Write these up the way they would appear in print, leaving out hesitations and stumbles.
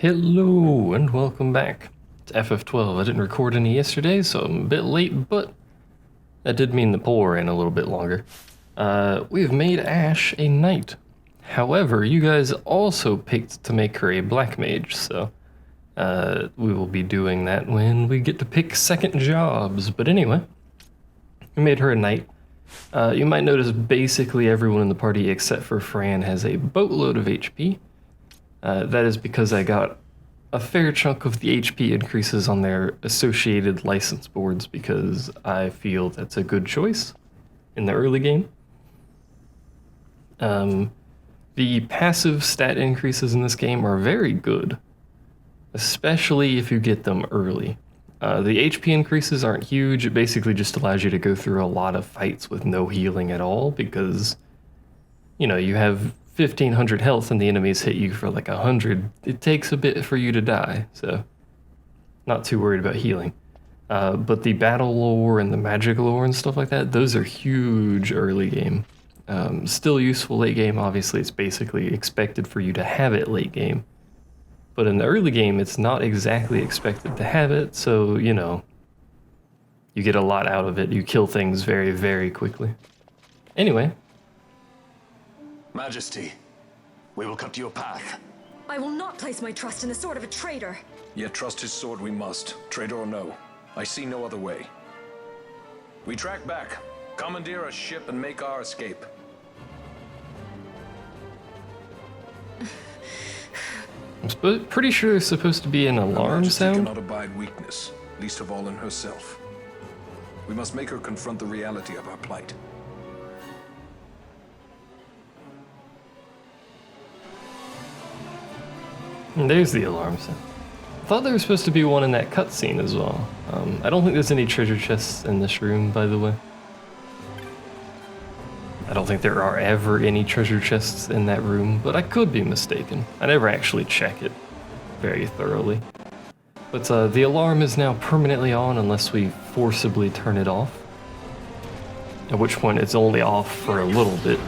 Hello and welcome back to FF12. I didn't record any yesterday, so I'm a bit late, but that did mean the poll ran a little bit longer. We've made Ashe a knight. However, you guys also picked to make her a black mage, so we will be doing that when we get to pick second jobs. But anyway, we made her a knight. You might notice basically everyone in the party except for Fran has a boatload of HP. That is because I got a fair chunk of the HP increases on their associated license boards because I feel that's a good choice in the early game. The passive stat increases in this game are very good, especially if you get them early. The HP increases aren't huge. It basically just allows you to go through a lot of fights with no healing at all because, you know, you have 1500 health and the enemies hit you for like 100. It takes a bit for you to die, so not too worried about healing. But the battle lore and the magic lore and stuff like that, those are huge early game. Still useful late game. Obviously, it's basically expected for you to have it late game. But in the early game, it's not exactly expected to have it, so, you know, you get a lot out of it. You kill things very, very quickly. Anyway. Majesty, we will cut you a path. I will not place my trust in the sword of a traitor. Yet trust his sword we must, traitor or no. I see no other way. We track back, commandeer a ship and make our escape. I'm pretty sure there's supposed to be an alarm sound. She cannot abide weakness, least of all in herself. We must make her confront the reality of our plight. And there's the alarm sound. I thought there was supposed to be one in that cutscene as well. I don't think there's any treasure chests in this room, by the way. I don't think there are ever any treasure chests in that room, but I could be mistaken. I never actually check it very thoroughly. But the alarm is now permanently on unless we forcibly turn it off. At which point it's only off for a little bit.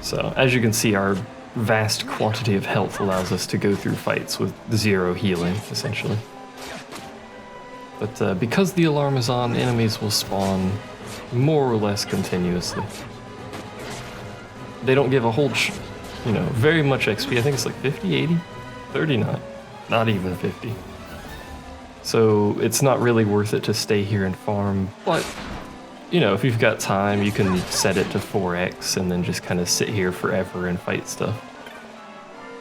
So, as you can see, our vast quantity of health allows us to go through fights with zero healing, essentially. But because the alarm is on, enemies will spawn more or less continuously. They don't give a whole, very much XP. I think it's like 50, 80, 39, not even 50. So it's not really worth it to stay here and farm, but if you've got time, you can set it to 4x and then just kind of sit here forever and fight stuff.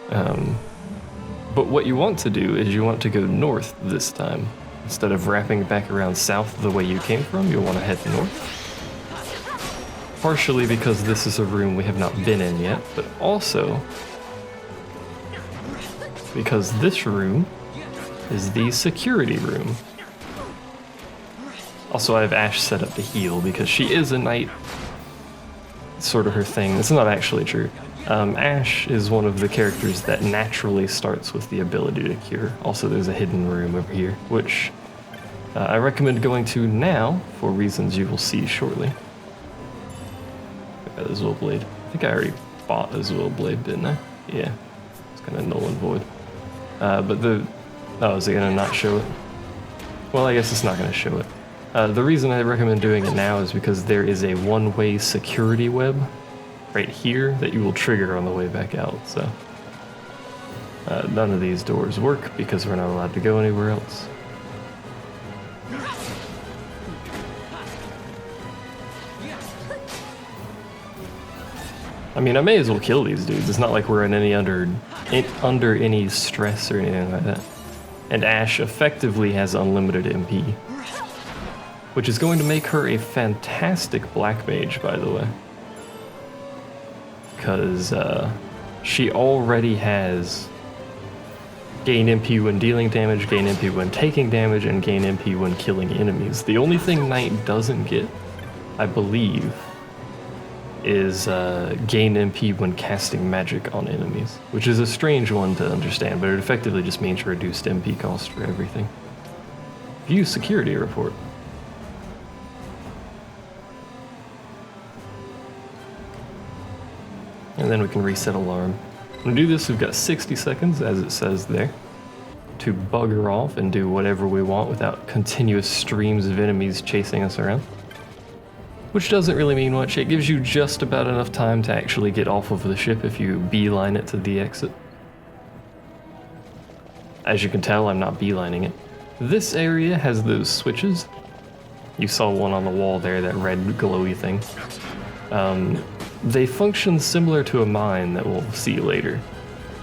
But what you want to do is you want to go north this time. Instead of wrapping back around south the way you came from, you'll want to head north. Partially because this is a room we have not been in yet, but also because this room is the security room. Also, I have Ashe set up to heal because she is a knight. It's sort of her thing. It's not actually true. Ashe is one of the characters that naturally starts with the ability to cure. Also, there's a hidden room over here, which I recommend going to now for reasons you will see shortly. I got the Zwill Blade. I think I already bought a Zwill Blade, didn't I? Yeah. It's kind of null and void. Is it going to not show it? Well, I guess it's not going to show it. The reason I recommend doing it now is because there is a one-way security web right here that you will trigger on the way back out, so none of these doors work because we're not allowed to go anywhere else. I mean, I may as well kill these dudes. It's not like we're in any under any stress or anything like that. And Ashe effectively has unlimited MP, which is going to make her a fantastic black mage, by the way. Because she already has gain MP when dealing damage, gain MP when taking damage, and gain MP when killing enemies. The only thing Knight doesn't get, I believe, is gain MP when casting magic on enemies, which is a strange one to understand, but it effectively just means reduced MP cost for everything. View security report. And then we can reset alarm. To do this, we've got 60 seconds, as it says there, to bugger off and do whatever we want without continuous streams of enemies chasing us around. Which doesn't really mean much. It gives you just about enough time to actually get off of the ship if you beeline it to the exit. As you can tell, I'm not beelining it. This area has those switches. You saw one on the wall there, that red glowy thing. They function similar to a mine that we'll see later.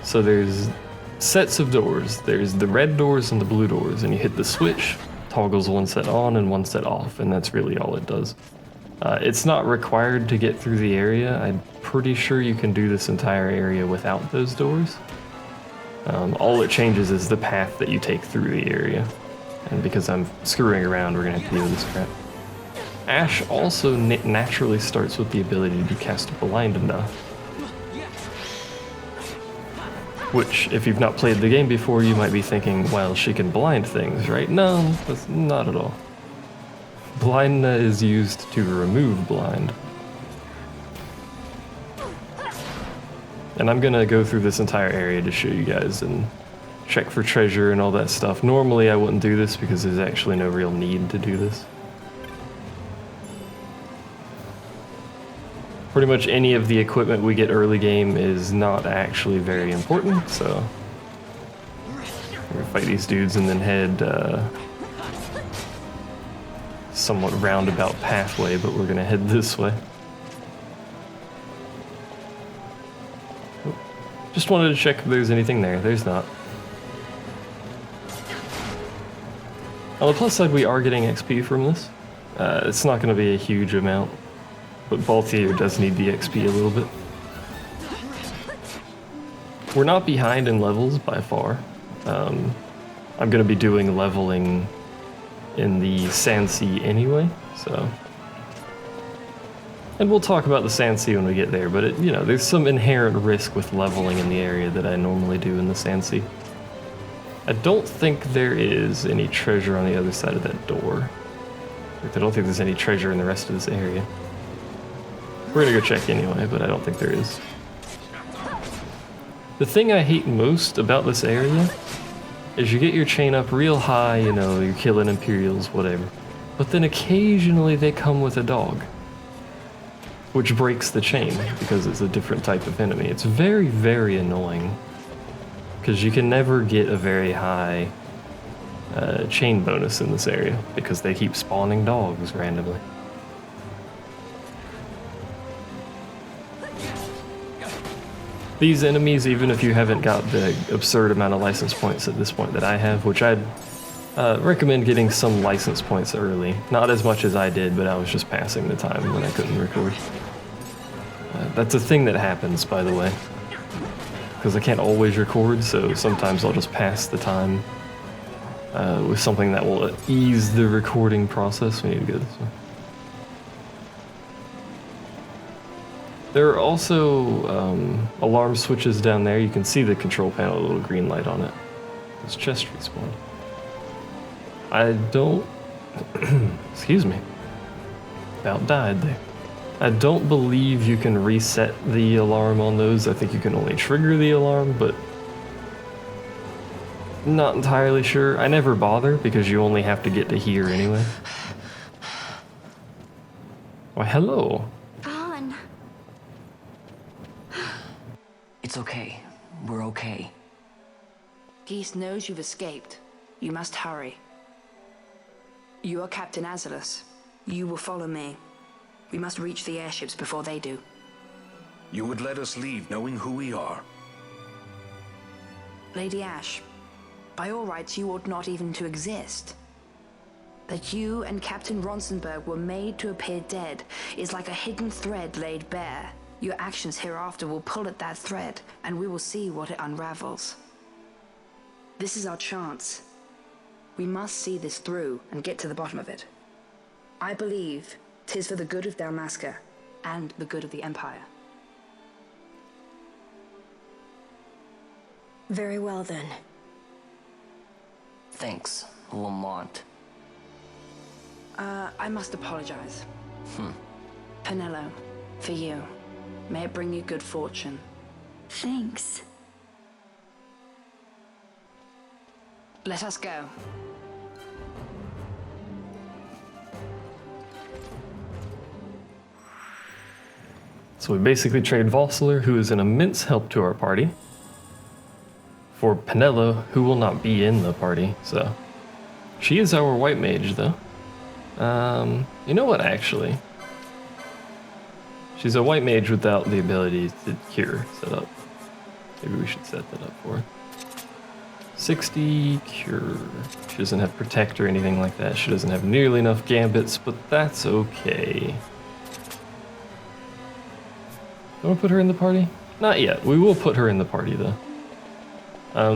So there's sets of doors. There's the red doors and the blue doors, and you hit the switch, toggles one set on and one set off, and that's really all it does. It's not required to get through the area. I'm pretty sure you can do this entire area without those doors. All it changes is the path that you take through the area. And because I'm screwing around, we're gonna have to deal with this crap. Ash also naturally starts with the ability to cast Blindness. Which, if you've not played the game before, you might be thinking, well, she can blind things, right? No, that's not at all. Blindness is used to remove blind. And I'm gonna go through this entire area to show you guys and check for treasure and all that stuff. Normally I wouldn't do this because there's actually no real need to do this. Pretty much any of the equipment we get early game is not actually very important, so we're gonna fight these dudes and then head somewhat roundabout pathway, but we're gonna head this way. Just wanted to check if there's anything there. There's not. On the plus side, we are getting XP from this. It's not going to be a huge amount, but Balthier does need the XP a little bit. We're not behind in levels by far. I'm going to be doing leveling in the Sandsea anyway, so... And we'll talk about the Sandsea when we get there, but you know, there's some inherent risk with leveling in the area that I normally do in the Sandsea. I don't think there is any treasure on the other side of that door. I don't think there's any treasure in the rest of this area. We're gonna go check anyway, but I don't think there is. The thing I hate most about this area is you get your chain up real high, you know, you're killing Imperials, whatever. But then occasionally they come with a dog, which breaks the chain because it's a different type of enemy. It's very, very annoying because you can never get a very high chain bonus in this area because they keep spawning dogs randomly. These enemies, even if you haven't got the absurd amount of license points at this point that I have, which I'd recommend getting some license points early. Not as much as I did, but I was just passing the time when I couldn't record. That's a thing that happens, by the way. Because I can't always record, so sometimes I'll just pass the time with something that will ease the recording process. We need to go this way. There are also alarm switches down there. You can see the control panel, a little green light on it. It's chest respawn. I don't... excuse me. About died there. I don't believe you can reset the alarm on those. I think you can only trigger the alarm, but... not entirely sure. I never bother because you only have to get to here anyway. Why, hello. Vaughn. It's okay. We're okay. Geese knows you've escaped. You must hurry. You are Captain Azalus. You will follow me. We must reach the airships before they do. You would let us leave knowing who we are. Lady Ash, by all rights you ought not even to exist. That you and Captain Ronsenberg were made to appear dead is like a hidden thread laid bare. Your actions hereafter will pull at that thread, and we will see what it unravels. This is our chance. We must see this through and get to the bottom of it. I believe 'tis for the good of Dalmasca and the good of the Empire. Very well then. Thanks, Lamont. I must apologize. Penello, for you. May it bring you good fortune. Thanks. Let us go. So we basically trade Vossler, who is an immense help to our party, for Penelo, who will not be in the party, so. She is our white mage, though. You know what, actually? She's a white mage without the ability to cure set up. Maybe we should set that up for her. 60 cure. She doesn't have protect or anything like that. She doesn't have nearly enough gambits, but that's okay. Want to put her in the party? Not yet. We will put her in the party, though.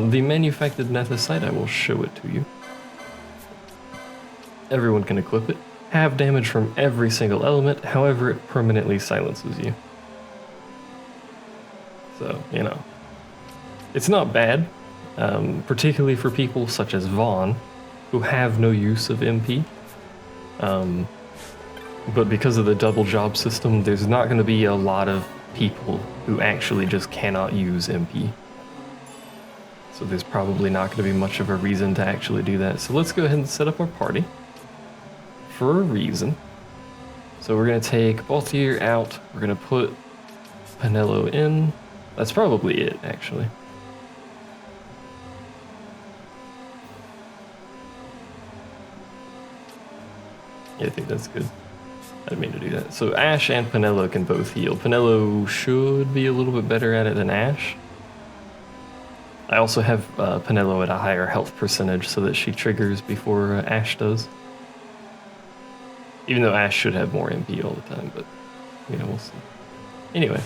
The manufactured nethicite, I will show it to you. Everyone can equip it. Have damage from every single element, however it permanently silences you. So, you know. It's not bad, particularly for people such as Vaughn, who have no use of MP. But because of the double job system, there's not going to be a lot of people who actually just cannot use MP. So there's probably not going to be much of a reason to actually do that. So let's go ahead and set up our party for a reason. So we're going to take Balthier out. We're going to put Penelo in. That's probably it, actually. Yeah, I think that's good. I didn't mean to do that. So Ash and Penelo can both heal. Penelo should be a little bit better at it than Ash. I also have Penelo at a higher health percentage so that she triggers before Ash does. Even though Ash should have more MP all the time, but, you know, we'll see. Anyway,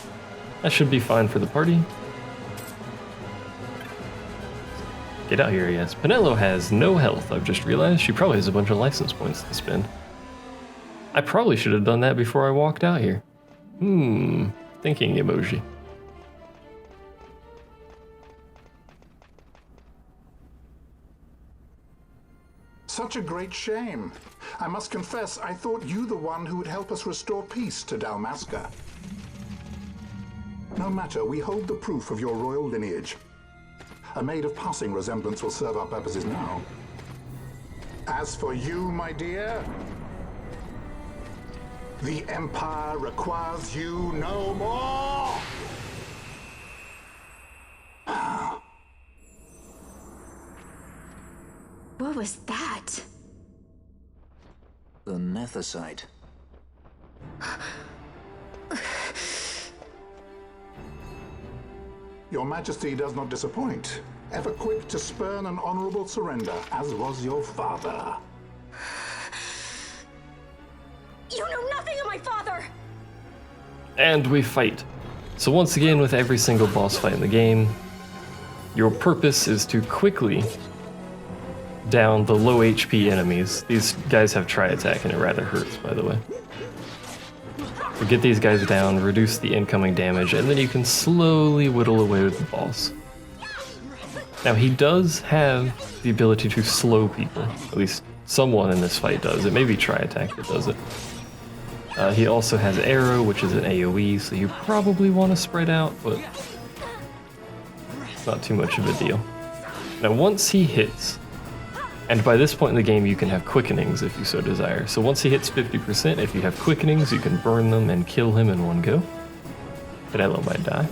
that should be fine for the party. Get out here, yes. Penelo has no health, I've just realized. She probably has a bunch of license points to spend. I probably should have done that before I walked out here. Thinking emoji. Such a great shame. I must confess, I thought you the one who would help us restore peace to Dalmasca. No matter, we hold the proof of your royal lineage. A maid of passing resemblance will serve our purposes now. As for you, my dear, the Empire requires you no more! What was that? The nethicite. Your Majesty does not disappoint. Ever quick to spurn an honorable surrender, as was your father. You know nothing of my father! And we fight. So once again, with every single boss fight in the game, your purpose is to quickly down the low HP enemies. These guys have tri-attack and it rather hurts, by the way. So get these guys down, reduce the incoming damage, and then you can slowly whittle away with the boss. Now he does have the ability to slow people, at least someone in this fight does. It may be tri-attack that does it. He also has arrow, which is an AoE, so you probably want to spread out, but it's not too much of a deal. Now once he hits, and by this point in the game you can have quickenings if you so desire. So once he hits 50%, if you have quickenings, you can burn them and kill him in one go. Penelo might die.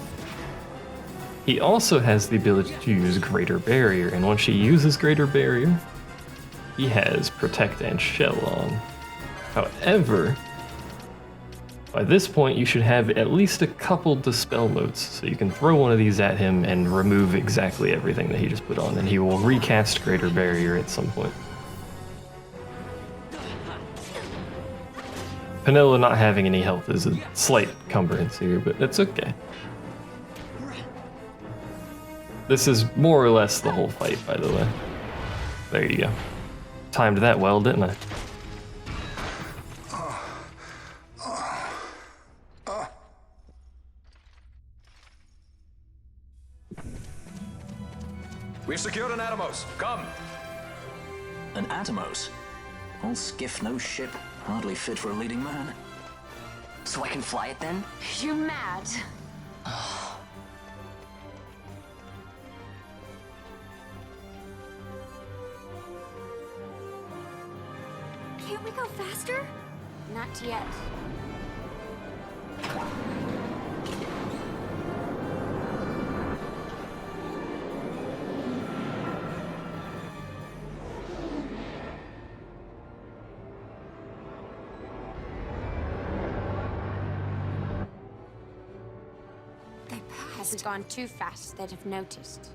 He also has the ability to use Greater Barrier, and once he uses Greater Barrier, he has Protect and Shell on. However, by this point you should have at least a couple Dispel motes, so you can throw one of these at him and remove exactly everything that he just put on, and he will recast Greater Barrier at some point. Penelo not having any health is a slight encumbrance here, but it's okay. This is more or less the whole fight, by the way. There you go. Timed that well, didn't I? We've secured an Atomos. Come. An Atomos? All skiff, no ship. Hardly fit for a leading man. So I can fly it then? You're mad. Can't we go faster? Not yet. They hasn't gone too fast, they'd have noticed.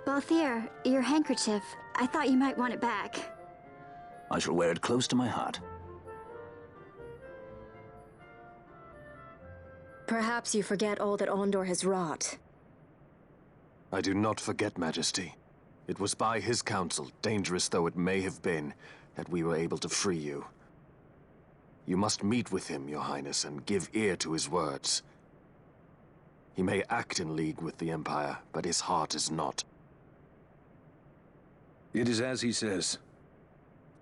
Balthier, your handkerchief. I thought you might want it back. I shall wear it close to my heart. Perhaps you forget all that Ondor has wrought. I do not forget, Majesty. It was by his counsel, dangerous though it may have been, that we were able to free you. You must meet with him, Your Highness, and give ear to his words. He may act in league with the Empire, but his heart is not. It is as he says.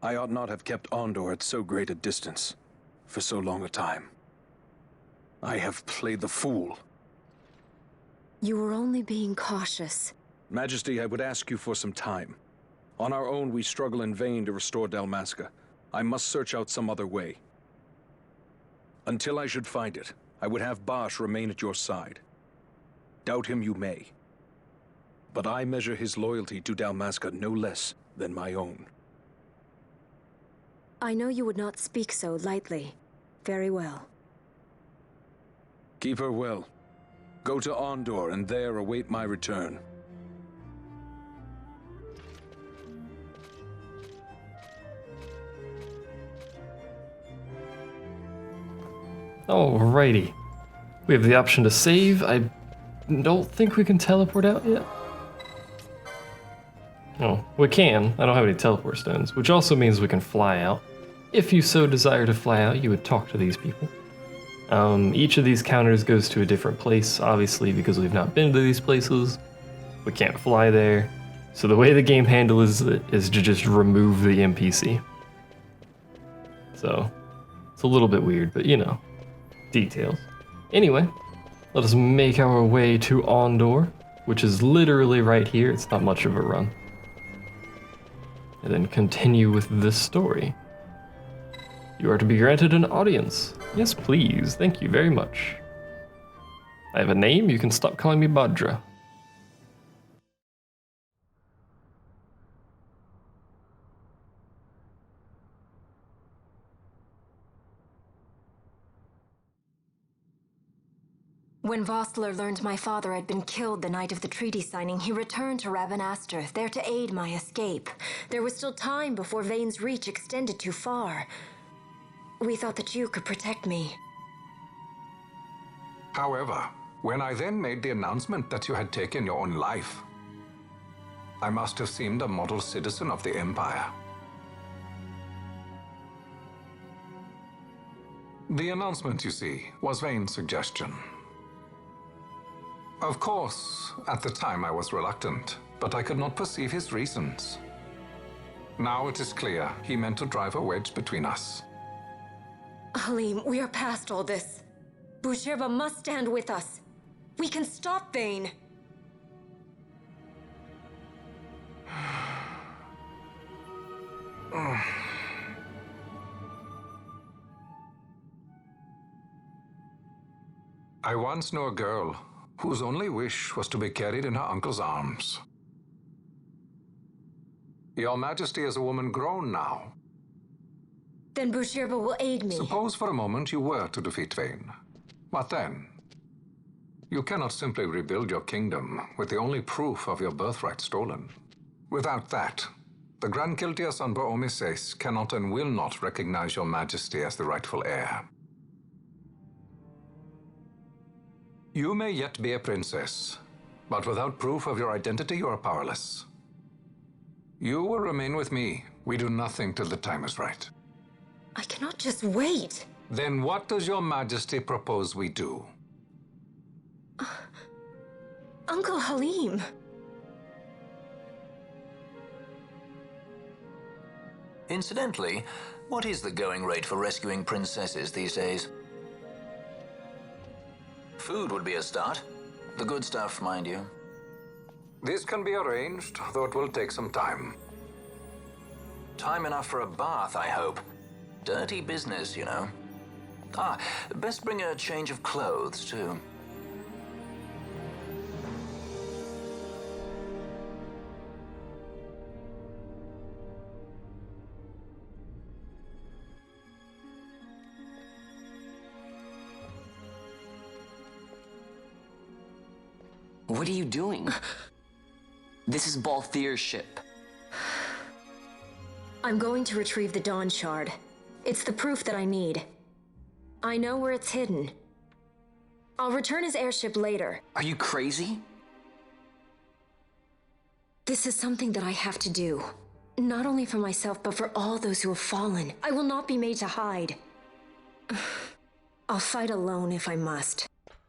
I ought not have kept Ondor at so great a distance for so long a time. I have played the fool. You were only being cautious. Majesty, I would ask you for some time. On our own, we struggle in vain to restore Dalmasca. I must search out some other way. Until I should find it, I would have Bosch remain at your side. Doubt him you may. But I measure his loyalty to Dalmasca no less than my own. I know you would not speak so lightly. Very well. Keep her well. Go to Ondor and there await my return. Alrighty. We have the option to save. I don't think we can teleport out yet. Oh, we can. I don't have any teleport stones, which also means we can fly out. If you so desire to fly out, you would talk to these people. Each of these counters goes to a different place, obviously, because we've not been to these places. We can't fly there. So the way the game handles it is to just remove the NPC. So, it's a little bit weird, but you know, details. Anyway, let us make our way to Ondor, which is literally right here. It's not much of a run. And then continue with this story. You are to be granted an audience. Yes, please. Thank you very much. I have a name. You can stop calling me Badra. When Vossler learned my father had been killed the night of the treaty signing, he returned to Ravenaster, there to aid my escape. There was still time before Vane's reach extended too far. We thought that you could protect me. However, when I then made the announcement that you had taken your own life, I must have seemed a model citizen of the Empire. The announcement, you see, was Vane's suggestion. Of course, at the time I was reluctant, but I could not perceive his reasons. Now it is clear he meant to drive a wedge between us. Halim, we are past all this. Boucherba must stand with us. We can stop Vane. I once knew a girl whose only wish was to be carried in her uncle's arms. Your Majesty is a woman grown now. Then Boucherba will aid me. Suppose for a moment you were to defeat Vane. What then? You cannot simply rebuild your kingdom with the only proof of your birthright stolen. Without that, the Grand Kiltias on Bo-Omises cannot and will not recognize your Majesty as the rightful heir. You may yet be a princess, but without proof of your identity, you are powerless. You will remain with me. We do nothing till the time is right. I cannot just wait. Then what does your majesty propose we do? Uncle Halim. Incidentally, what is the going rate for rescuing princesses these days? Food would be a start. The good stuff, mind you. This can be arranged, though it will take some time. Time enough for a bath, I hope. Dirty business, you know. Ah, best bring a change of clothes, too. What are you doing? This is Balthier's ship. I'm going to retrieve the Dawn Shard. It's the proof that I need. I know where it's hidden. I'll return his airship later. Are you crazy? This is something that I have to do. Not only for myself, but for all those who have fallen. I will not be made to hide. I'll fight alone if I must.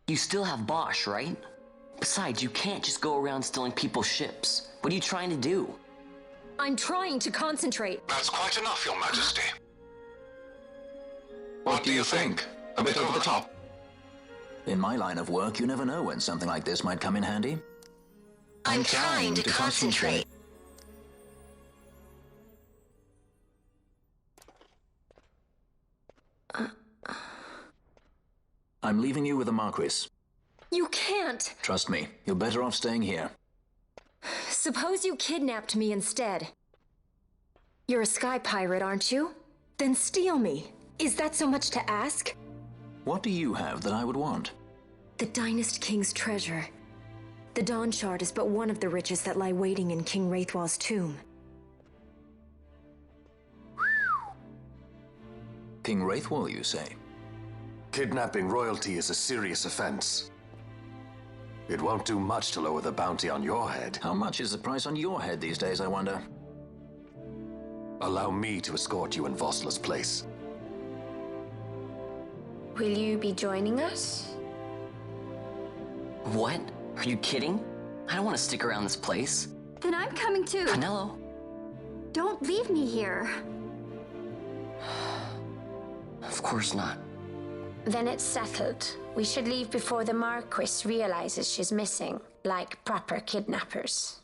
You still have Bosch, right? Besides, you can't just go around stealing people's ships. What are you trying to do? I'm trying to concentrate. That's quite enough, Your Majesty. What do you think? A bit over the top? In my line of work, you never know when something like this might come in handy. I'm trying to concentrate. I'm leaving you with the Marquis. You can't. Trust me, you're better off staying here. Suppose you kidnapped me instead. You're a sky pirate, aren't you? Then steal me. Is that so much to ask? What do you have that I would want? The Dynast King's treasure. The Dawn Shard is but one of the riches that lie waiting in King Wraithwall's tomb. King Wraithwall, you say? Kidnapping royalty is a serious offense. It won't do much to lower the bounty on your head. How much is the price on your head these days, I wonder? Allow me to escort you in Vosla's place. Will you be joining us? What? Are you kidding? I don't want to stick around this place. Then I'm coming too. Canelo? Don't leave me here. Of course not. Then it's settled. We should leave before the Marquis realizes she's missing, like proper kidnappers.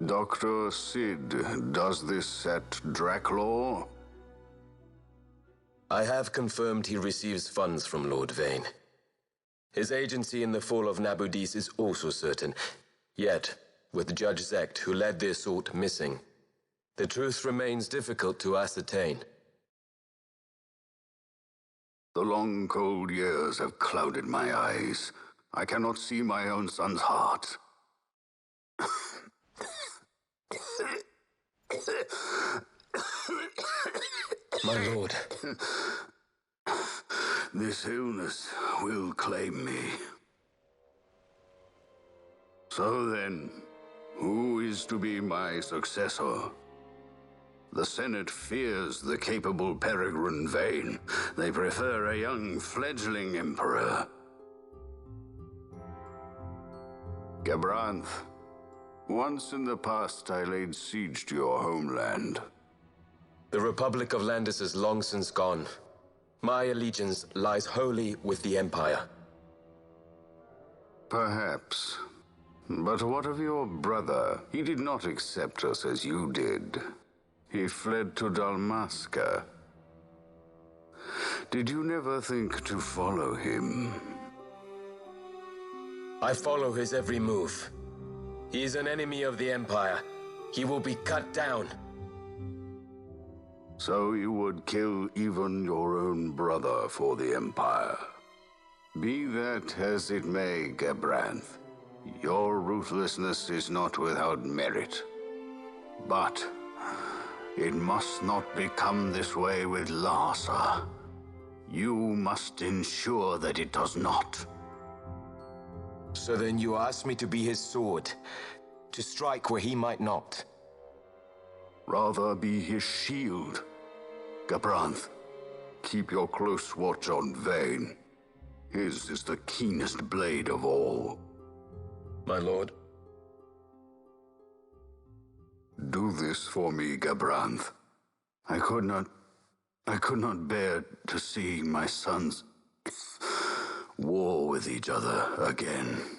Dr. Sid, does this set Draclaw? I have confirmed he receives funds from Lord Vane. His agency in the fall of Nabudis is also certain. Yet, with Judge Zecht, who led the assault, missing, the truth remains difficult to ascertain. The long, cold years have clouded my eyes. I cannot see my own son's heart. My lord. This illness will claim me. So then, who is to be my successor? The Senate fears the capable Peregrine Vane. They prefer a young fledgling emperor. Gabranth, once in the past I laid siege to your homeland. The Republic of Landis is long since gone. My allegiance lies wholly with the Empire. Perhaps. But what of your brother? He did not accept us as you did. He fled to Dalmasca. Did you never think to follow him? I follow his every move. He is an enemy of the Empire. He will be cut down. So you would kill even your own brother for the Empire. Be that as it may, Gabranth, your ruthlessness is not without merit. But it must not become this way with Larsa. You must ensure that it does not. So then you ask me to be his sword, to strike where he might not. Rather be his shield. Gabranth, keep your close watch on Vayne. His is the keenest blade of all. My lord. Do this for me, Gabranth. I could not bear to see my sons war with each other again.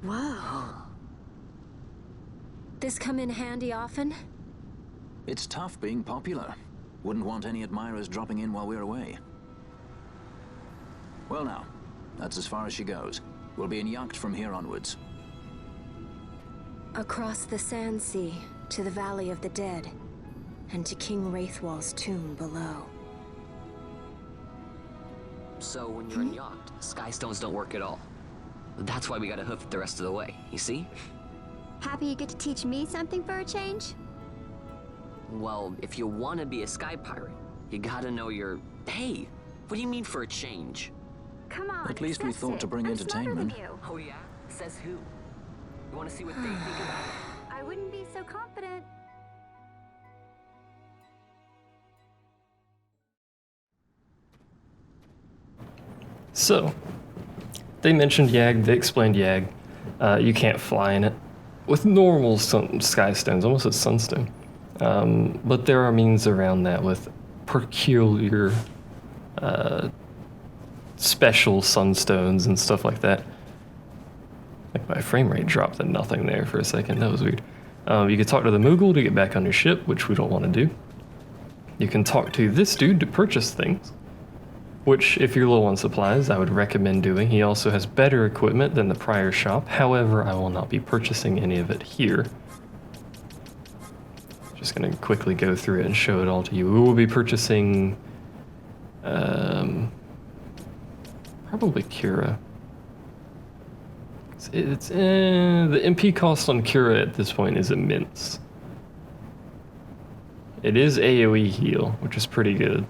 Whoa. This come in handy often? It's tough being popular. Wouldn't want any admirers dropping in while we're away. Well now, that's as far as she goes. We'll be in yacht from here onwards. Across the Sandsea, to the Valley of the Dead, and to King Wraithwall's tomb below. So when you're in yacht, skystones don't work at all. That's why we gotta hoof it the rest of the way, you see? Happy you get to teach me something for a change? Well, if you want to be a sky pirate, you gotta know your... Hey, what do you mean for a change? Come on, At least we thought to bring entertainment. Oh yeah? Says who? You want to see what they think about it? I wouldn't be so confident. So, they mentioned Yag, they explained Yag. You can't fly in it. With normal sky stones, almost a sunstone. But there are means around that with peculiar special sunstones and stuff like that. Like my frame rate dropped to nothing there for a second, that was weird. You can talk to the Moogle to get back on your ship, which we don't want to do. You can talk to this dude to purchase things, which if you're low on supplies, I would recommend doing. He also has better equipment than the prior shop. However, I will not be purchasing any of it here. Just gonna quickly go through it and show it all to you. We will be purchasing probably Cura. It's the MP cost on Cura at this point is immense. It is AoE heal, which is pretty good.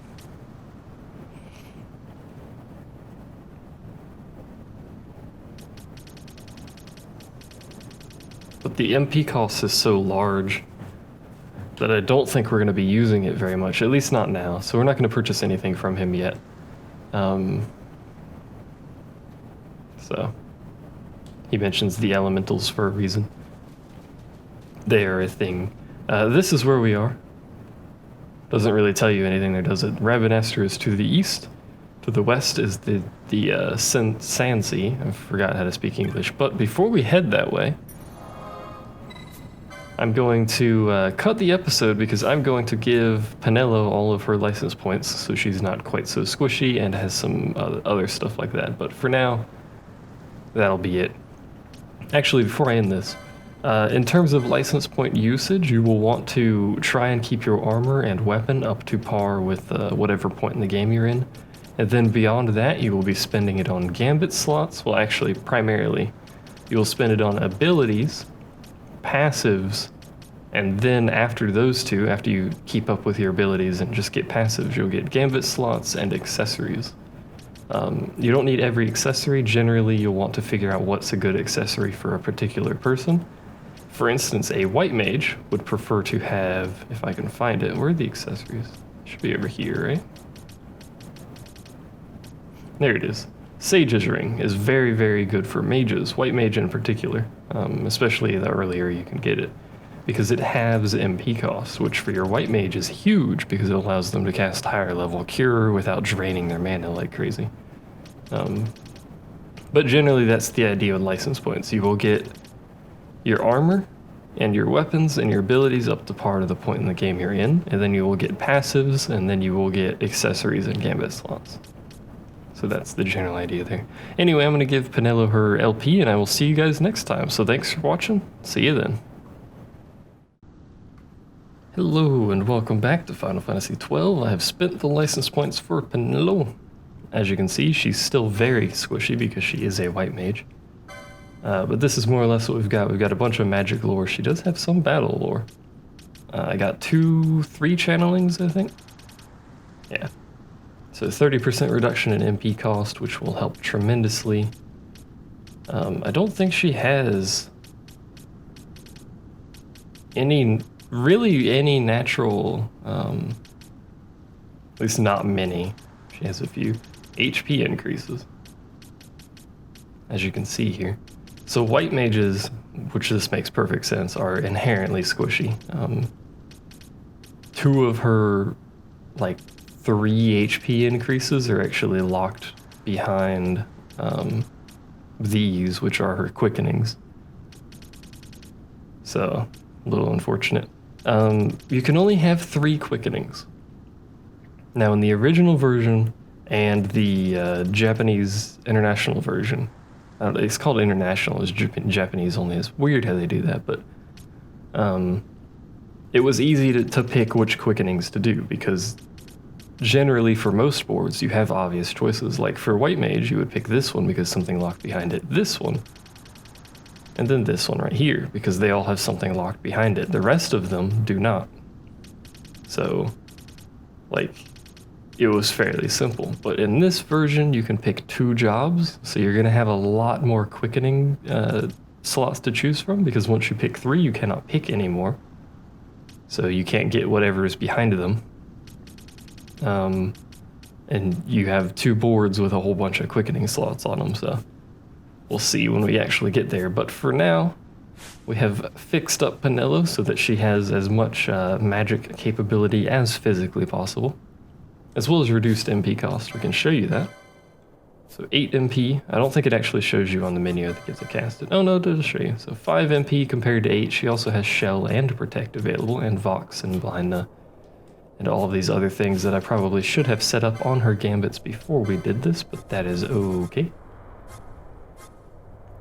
But the MP cost is so large that I don't think we're going to be using it very much, at least not now. So we're not going to purchase anything from him yet. So he mentions the elementals for a reason. They are a thing. This is where we are. Doesn't really tell you anything there, does it? Ravenastre is to the east. To the west is the Sandsea. I forgot how to speak English. But before we head that way, I'm going to cut the episode because I'm going to give Penelo all of her license points so she's not quite so squishy and has some other stuff like that. But for now, that'll be it. Actually, before I end this, in terms of license point usage, you will want to try and keep your armor and weapon up to par with whatever point in the game you're in. And then beyond that, you will be spending it on gambit slots. Well, actually, primarily, you'll spend it on abilities, passives, and then after those two, after you keep up with your abilities and just get passives, you'll get gambit slots and accessories. You don't need every accessory. Generally, you'll want to figure out what's a good accessory for a particular person. For instance, a white mage would prefer to have, if I can find it, where are the accessories? Should be over here, right? There it is. Sage's Ring is very, very good for mages, white mage in particular, especially the earlier you can get it, because it halves MP cost, which for your white mage is huge because it allows them to cast higher level cure without draining their mana like crazy. But generally that's the idea with license points. You will get your armor and your weapons and your abilities up to par to the point in the game you're in, and then you will get passives, and then you will get accessories and gambit slots. So that's the general idea there. Anyway, I'm going to give Penelo her LP, and I will see you guys next time. So thanks for watching. See you then. Hello, and welcome back to Final Fantasy XII. I have spent the license points for Penelo. As you can see, she's still very squishy because she is a white mage. But this is more or less what we've got. We've got a bunch of magic lore. She does have some battle lore. I got 3 channelings, I think. Yeah. So 30% reduction in MP cost, which will help tremendously. I don't think she has any natural, at least not many. She has a few HP increases, as you can see here. So white mages, which this makes perfect sense, are inherently squishy. 2 of her, 3 HP increases are actually locked behind these, which are her quickenings. So, a little unfortunate. You can only have 3 quickenings. Now, in the original version and the Japanese international version, it's called international, it's Japanese only. It's weird how they do that, but it was easy to pick which quickenings to do, because generally for most boards you have obvious choices. Like for white mage, you would pick this one because something locked behind it, this one, and then this one right here because they all have something locked behind it. The rest of them do not. So, it was fairly simple. But in this version, you can pick 2 jobs, so you're going to have a lot more quickening slots to choose from, because once you pick 3, you cannot pick anymore. So you can't get whatever is behind them. And you have 2 boards with a whole bunch of quickening slots on them, so we'll see when we actually get there. But for now, we have fixed up Penelo so that she has as much magic capability as physically possible, as well as reduced MP cost. We can show you that. So 8 MP. I don't think it actually shows you on the menu that gets it casted. Oh no, it does show you. So 5 MP compared to 8. She also has Shell and Protect available, and Vox and Blindna, and all of these other things that I probably should have set up on her gambits before we did this, but that is okay.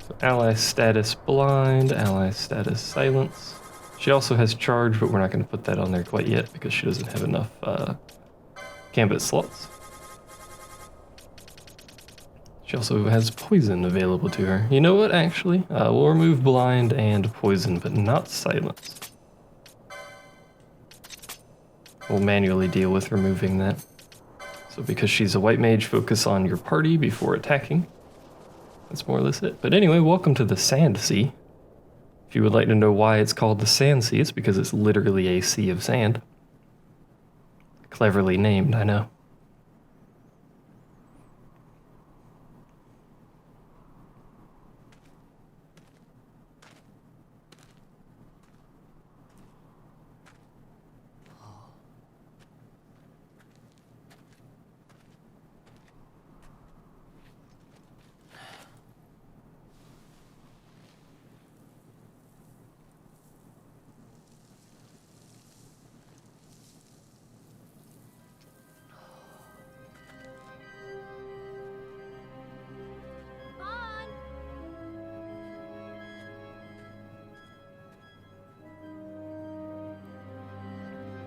So ally status blind, ally status silence. She also has charge, but we're not going to put that on there quite yet because she doesn't have enough gambit slots. She also has poison available to her. You know what, actually? We'll remove blind and poison, but not silence. We'll manually deal with removing that. So because she's a white mage, focus on your party before attacking. That's more or less it. But anyway, welcome to the Sandsea. If you would like to know why it's called the Sandsea, it's because it's literally a sea of sand. Cleverly named, I know.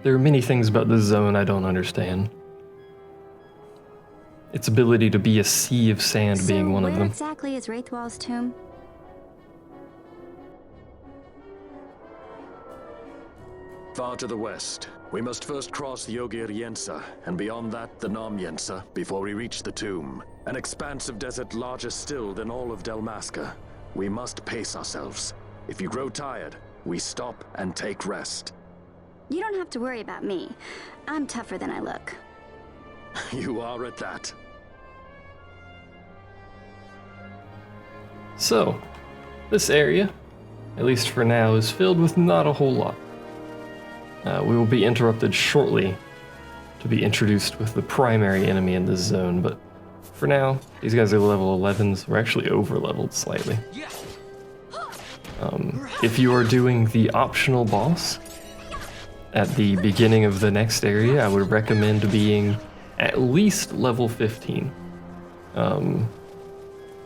There are many things about this zone I don't understand. Its ability to be a sea of sand being one of them. Where exactly is Wraithwall's tomb? Far to the west. We must first cross the Ogir-Yensa, and beyond that, the Nam-Yensa, before we reach the tomb. An expanse of desert larger still than all of Dalmasca. We must pace ourselves. If you grow tired, we stop and take rest. You don't have to worry about me. I'm tougher than I look. You are at that. So, this area, at least for now, is filled with not a whole lot. We will be interrupted shortly to be introduced with the primary enemy in this zone, but for now, these guys are level 11s. We're actually over-leveled slightly. If you are doing the optional boss at the beginning of the next area, I would recommend being at least level 15.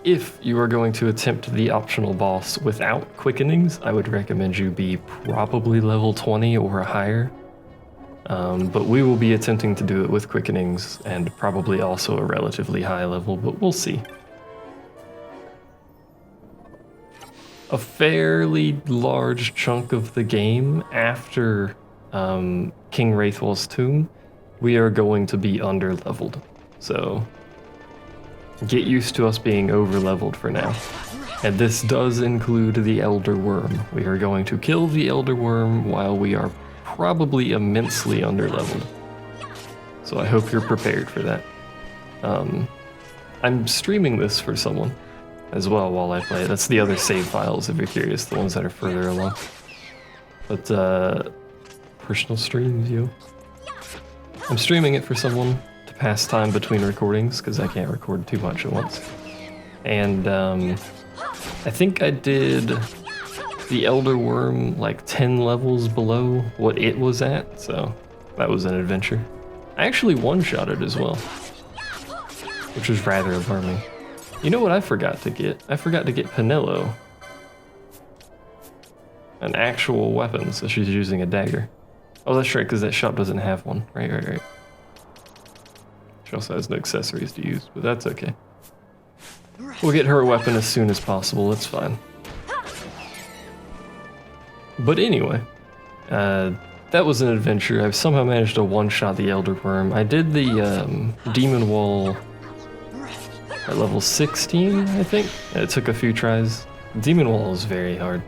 If you are going to attempt the optional boss without quickenings, I would recommend you be probably level 20 or higher. But we will be attempting to do it with quickenings and probably also a relatively high level, but we'll see. A fairly large chunk of the game after King Wraithwall's tomb, we are going to be under-leveled. So get used to us being over-leveled for now. And this does include the Elder Worm. We are going to kill the Elder Worm while we are probably immensely under-leveled. So I hope you're prepared for that. I'm streaming this for someone as well while I play. That's the other save files if you're curious, the ones that are further along. But personal streams, yo. I'm streaming it for someone to pass time between recordings because I can't record too much at once. And I think I did the Elder Worm like 10 levels below what it was at, so that was an adventure. I actually one-shot it as well, which was rather alarming. You know what I forgot to get? I forgot to get Penelo an actual weapon, so she's using a dagger. Oh, that's right, because that shop doesn't have one. Right. She also has no accessories to use, but that's okay. We'll get her a weapon as soon as possible, it's fine. But anyway, that was an adventure. I've somehow managed to one-shot the Elder Worm. I did the Demon Wall at level 16, I think. It took a few tries. Demon Wall is very hard.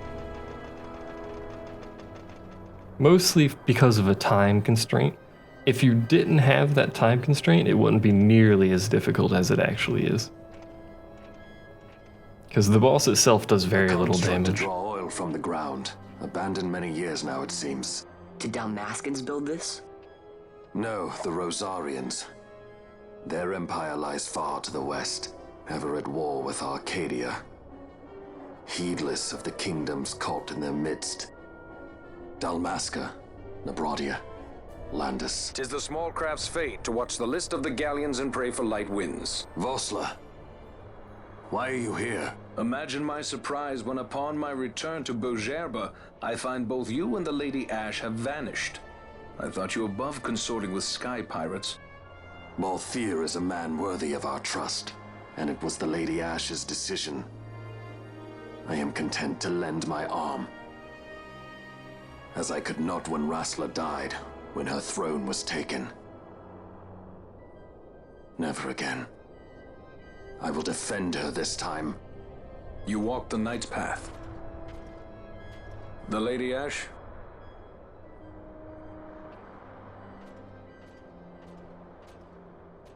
Mostly because of a time constraint. If you didn't have that time constraint, it wouldn't be nearly as difficult as it actually is. Because the boss itself does very little damage. To draw oil from the ground. Abandoned many years now, it seems. Did Dalmascans build this? No, the Rosarians. Their empire lies far to the west, ever at war with Arcadia. Heedless of the kingdoms caught in their midst. Dalmasca, Nabrodia, Landis. 'Tis the small craft's fate to watch the list of the galleons and pray for light winds. Vossler, why are you here? Imagine my surprise when upon my return to Bogerba, I find both you and the Lady Ash have vanished. I thought you above consorting with sky pirates. Balthier is a man worthy of our trust, and it was the Lady Ash's decision. I am content to lend my arm. As I could not when Rassler died, when her throne was taken. Never again. I will defend her this time. You walked the Knight's path. The Lady Ash?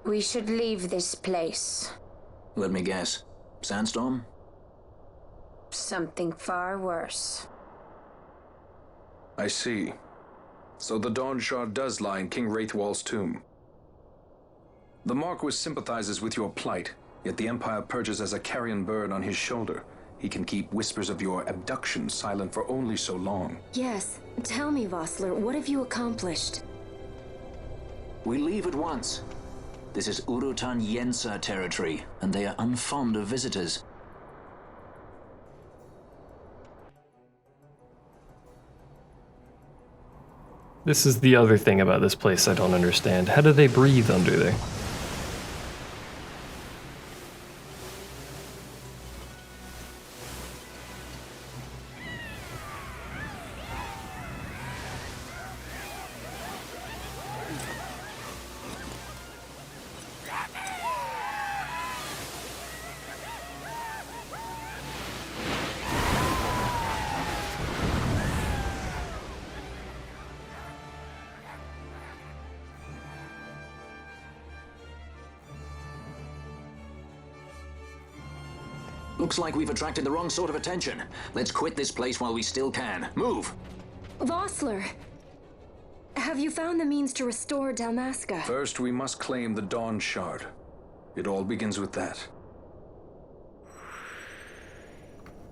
We should leave this place. Let me guess. Sandstorm? Something far worse. I see. So the Dawn Shard does lie in King Wraithwall's tomb. The Marquis sympathizes with your plight, yet the Empire perches as a carrion bird on his shoulder. He can keep whispers of your abduction silent for only so long. Yes. Tell me, Vossler, what have you accomplished? We leave at once. This is Ogir-Yensa territory, and they are unfond of visitors. This is the other thing about this place I don't understand. How do they breathe under there? Looks like we've attracted the wrong sort of attention. Let's quit this place while we still can. Move! Vossler, have you found the means to restore Dalmasca? First, we must claim the Dawn Shard. It all begins with that.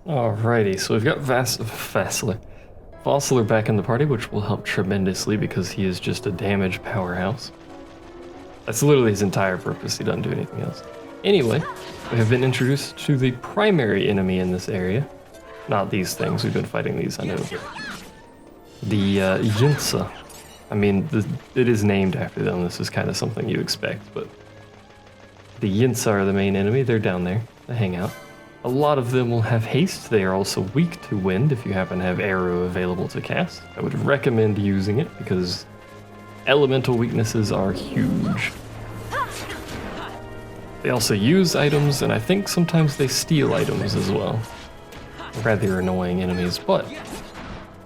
Alrighty, so we've got Vossler back in the party, which will help tremendously because he is just a damage powerhouse. That's literally his entire purpose. He doesn't do anything else. Anyway, we have been introduced to the primary enemy in this area. Not these things. We've been fighting these, I know. The Yensa. I mean, it is named after them. This is kind of something you expect, but the Yensa are the main enemy. They're down there. They hang out. A lot of them will have haste. They are also weak to wind if you happen to have arrow available to cast. I would recommend using it because elemental weaknesses are huge. They also use items, and I think sometimes they steal items as well. Rather annoying enemies, but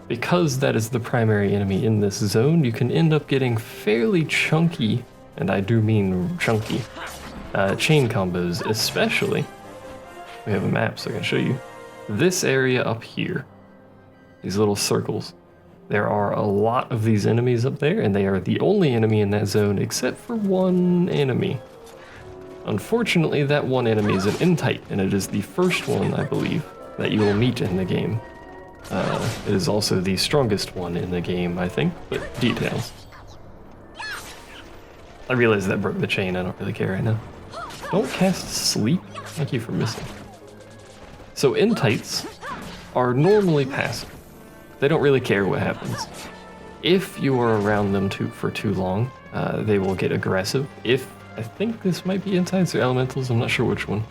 because that is the primary enemy in this zone, you can end up getting fairly chunky, and I do mean chunky, chain combos, especially. We have a map, so I can show you. This area up here, these little circles, there are a lot of these enemies up there, and they are the only enemy in that zone except for one enemy. Unfortunately, that one enemy is an N-type, and it is the first one, I believe, that you will meet in the game. It is also the strongest one in the game, I think, but details. I realize that broke the chain, I don't really care right now. Don't cast sleep? Thank you for missing. So N-types are normally passive. They don't really care what happens. If you are around them for too long, they will get aggressive. I think this might be N-types or elementals, I'm not sure which one.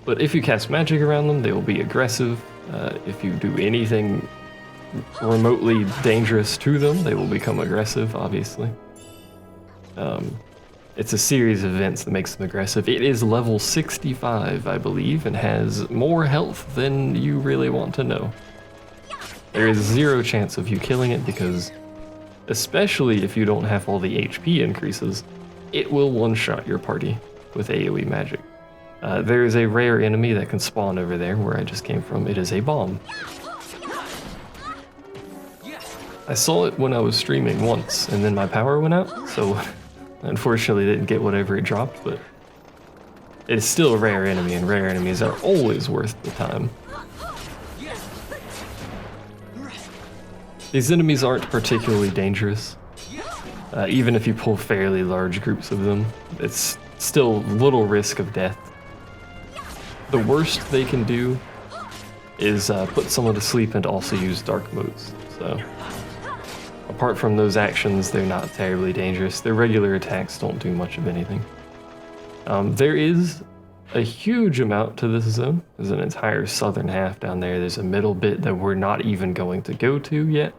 But if you cast magic around them, they will be aggressive. If you do anything remotely dangerous to them, they will become aggressive, obviously. It's a series of events that makes them aggressive. It is level 65, I believe, and has more health than you really want to know. There is zero chance of you killing it because, especially if you don't have all the HP increases, it will one-shot your party with AoE magic. There is a rare enemy that can spawn over there where I just came from. It is a bomb. I saw it when I was streaming once, and then my power went out, so unfortunately didn't get whatever it dropped, but it is still a rare enemy, and rare enemies are always worth the time. These enemies aren't particularly dangerous. Even if you pull fairly large groups of them, it's still little risk of death. The worst they can do is put someone to sleep and also use dark modes. So, apart from those actions, they're not terribly dangerous. Their regular attacks don't do much of anything. There is a huge amount to this zone. There's an entire southern half down there. There's a middle bit that we're not even going to go to yet.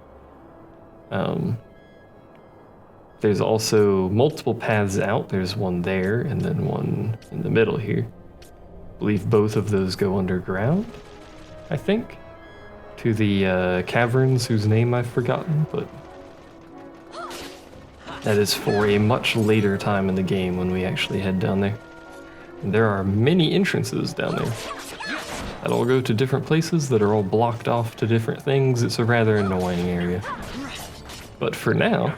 There's also multiple paths out. There's one there and then one in the middle here. I believe both of those go underground, I think, to the caverns whose name I've forgotten, but that is for a much later time in the game when we actually head down there. And there are many entrances down there that all go to different places that are all blocked off to different things. It's a rather annoying area. But for now,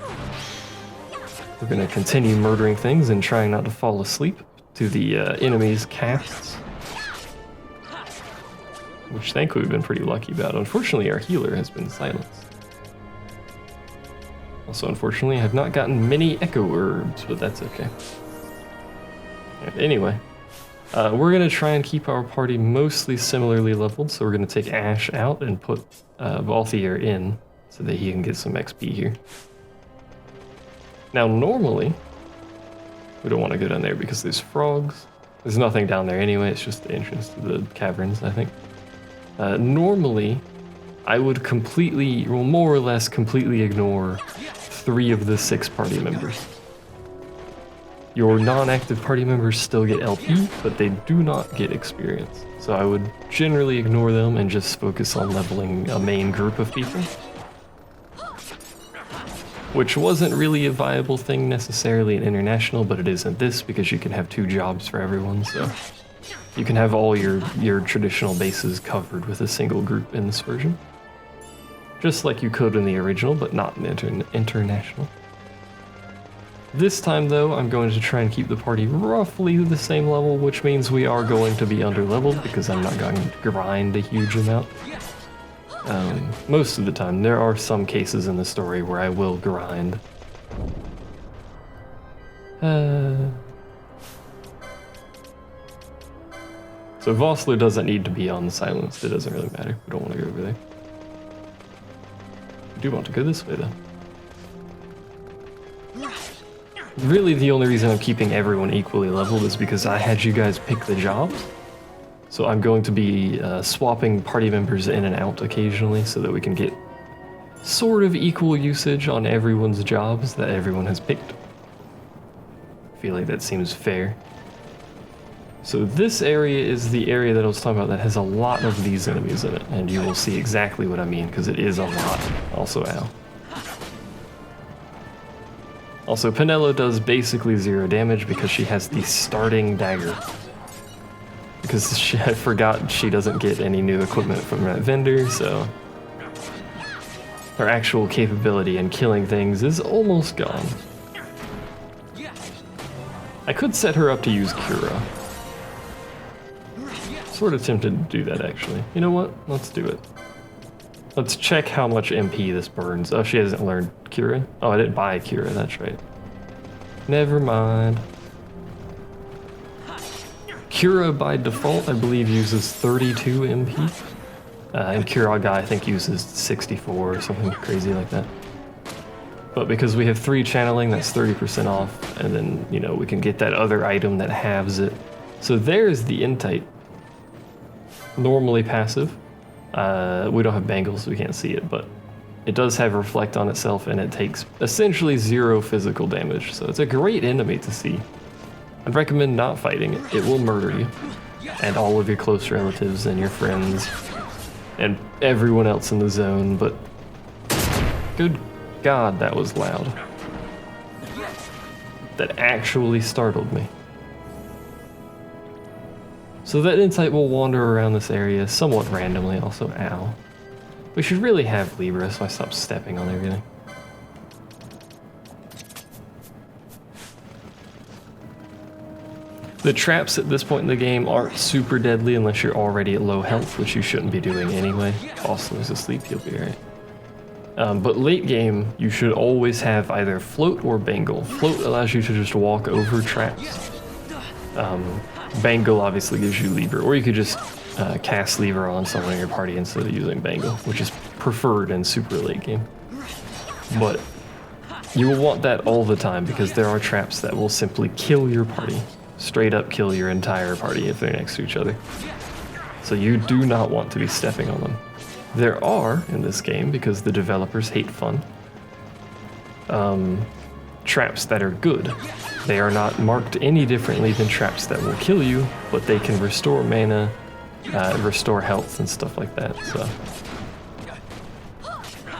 we're going to continue murdering things and trying not to fall asleep to the enemy's casts, which thankfully we've been pretty lucky about. Unfortunately, our healer has been silenced. Also, unfortunately, I have not gotten many echo herbs, but that's okay. And anyway, we're going to try and keep our party mostly similarly leveled, so we're going to take Ash out and put Balthier in so that he can get some XP here. Now, normally, we don't want to go down there because there's frogs. There's nothing down there anyway, it's just the entrance to the caverns, I think. Normally, I would completely, well, more or less completely ignore 3 of the 6 party members. Your non-active party members still get LP, but they do not get experience. So I would generally ignore them and just focus on leveling a main group of people. Which wasn't really a viable thing necessarily in International, but it isn't this because you can have 2 jobs for everyone, so You can have all your traditional bases covered with a single group in this version. Just like you could in the original, but not in international. This time though, I'm going to try and keep the party roughly the same level, which means we are going to be under-leveled because I'm not going to grind a huge amount. Most of the time. There are some cases in the story where I will grind. So Vossler doesn't need to be on silenced. It doesn't really matter. We don't want to go over there. I do want to go this way though. Really, the only reason I'm keeping everyone equally leveled is because I had you guys pick the jobs. So I'm going to be swapping party members in and out occasionally so that we can get sort of equal usage on everyone's jobs that everyone has picked. I feel like that seems fair. So this area is the area that I was talking about that has a lot of these enemies in it, and you will see exactly what I mean because it is a lot. Also, ow. Also, Penelo does basically 0 damage because she has the starting dagger. Because I forgot she doesn't get any new equipment from that vendor, so her actual capability in killing things is almost gone. I could set her up to use Cura. Sort of tempted to do that, actually. You know what? Let's do it. Let's check how much MP this burns. Oh, she hasn't learned Cura? Oh, I didn't buy Cura, that's right. Never mind. Cura by default, I believe, uses 32 MP. And Cura guy, I think, uses 64 or something crazy like that. But because we have 3 channeling, that's 30% off. And then, you know, we can get that other item that halves it. So there's the Intite. Normally passive. We don't have bangles, so we can't see it, but it does have reflect on itself, and it takes essentially 0 physical damage. So it's a great enemy to see. I'd recommend not fighting it. It will murder you, and all of your close relatives and your friends, and everyone else in the zone, but good God, that was loud. That actually startled me. So that Intite will wander around this area somewhat randomly, also, ow. We should really have Libra, so I stop stepping on everything. The traps at this point in the game aren't super deadly unless you're already at low health, which you shouldn't be doing anyway. Boston's asleep, he'll be alright. But late game, you should always have either float or bangle. Float allows you to just walk over traps. Bangle obviously gives you lever, or you could just cast lever on someone in your party instead of using bangle, which is preferred in super late game. But you will want that all the time because there are traps that will simply kill your party. Straight up kill your entire party if they're next to each other. So you do not want to be stepping on them. There are, in this game, because the developers hate fun, traps that are good. They are not marked any differently than traps that will kill you, but they can restore mana, restore health and stuff like that, so.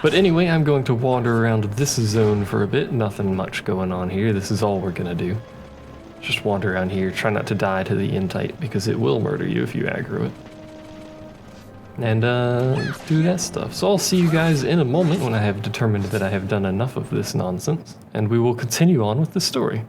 But anyway, I'm going to wander around this zone for a bit. Nothing much going on here. This is all we're gonna do. Just wander around here, try not to die to the Intite, because it will murder you if you aggro it. And do that stuff. So I'll see you guys in a moment when I have determined that I have done enough of this nonsense, and we will continue on with the story.